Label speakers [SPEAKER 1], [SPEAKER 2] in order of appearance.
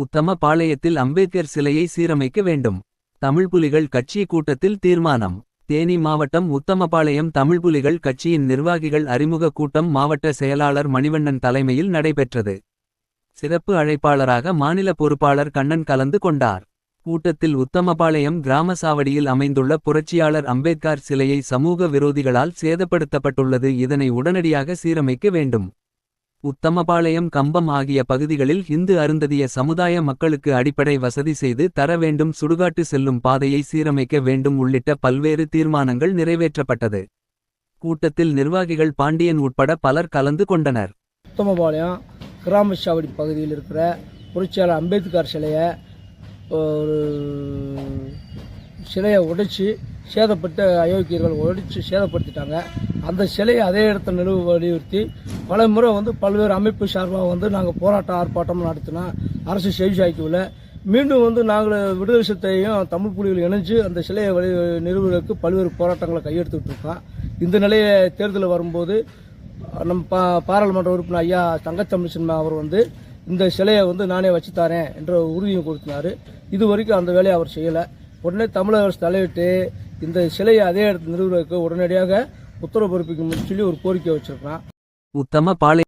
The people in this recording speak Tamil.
[SPEAKER 1] உத்தமபாளையத்தில் அம்பேத்கர் சிலையை சீரமைக்க வேண்டும். தமிழ்புலிகள் கட்சி கூட்டத்தில் தீர்மானம். தேனி மாவட்டம் உத்தமபாளையம் தமிழ்புலிகள் கட்சியின் நிர்வாகிகள் அறிமுக கூட்டம் மாவட்ட செயலாளர் மணிவண்ணன் தலைமையில் நடைபெற்றது. சிறப்பு அழைப்பாளராக மாநில பொறுப்பாளர் கண்ணன் கலந்து கொண்டார். கூட்டத்தில் உத்தமபாளையம் கிராம சாவடியில் அமைந்துள்ள புரட்சியாளர் அம்பேத்கர் சிலையை சமூக விரோதிகளால் சேதப்படுத்தப்பட்டுள்ளது, இதனை உடனடியாக சீரமைக்க வேண்டும். உத்தமபாளையம் கம்பம் ஆகிய பகுதிகளில் இந்து அருந்ததிய சமுதாய மக்களுக்கு அடிப்படை வசதி செய்து தர வேண்டும். சுடுகாட்டு செல்லும் பாதையை சீரமைக்க வேண்டும் உள்ளிட்ட பல்வேறு தீர்மானங்கள் நிறைவேற்றப்பட்டது. கூட்டத்தில் நிர்வாகிகள் பாண்டியன் உட்பட பலர் கலந்து கொண்டனர்.
[SPEAKER 2] உத்தமபாளையம் கிராம சாவடி பகுதியில் இருக்கிற புரட்சியாளர் அம்பேத்கர் சிலையை உடைச்சி சேதப்பட்டு அயோக்கியர்கள் உடைச்சி சேதப்படுத்திட்டாங்க. அந்த சிலையை அதே இடத்துல நிறுவ வலியுறுத்தி பல முறை பல்வேறு அமைப்பு சார்பாக நாங்கள் போராட்டம் ஆர்ப்பாட்டம் நடத்தினா அரசு செவிசாய்க்கவில்லை. மீண்டும் நாங்கள் விடுதலை சிறுத்தையும் தமிழ் புலிகள் இணைஞ்சு அந்த சிலையை நிறுவுவதற்கு பல்வேறு போராட்டங்களை கையெடுத்துக்கிட்டு இருக்கோம். இந்த நிலையை தேர்தல் வரும்போது நம்ம பாராளுமன்ற உறுப்பினர் ஐயா தங்கத்தமிழ்ச்சன் அவர் இந்த சிலையை நானே வச்சு தரேன் என்ற உறுதியும் கொடுத்தினாரு. இது வரைக்கும் அந்த வேலையை அவர் செய்யலை. உடனே தமிழக அரசு தலையிட்டு இந்த சிலையை அதே இடத்துல நிறுவுவதற்கு உடனடியாக உத்தரவு பிறப்பிக்கணும்னு சொல்லி ஒரு கோரிக்கை வச்சிருக்கான்.
[SPEAKER 1] உத்தமபாளையம்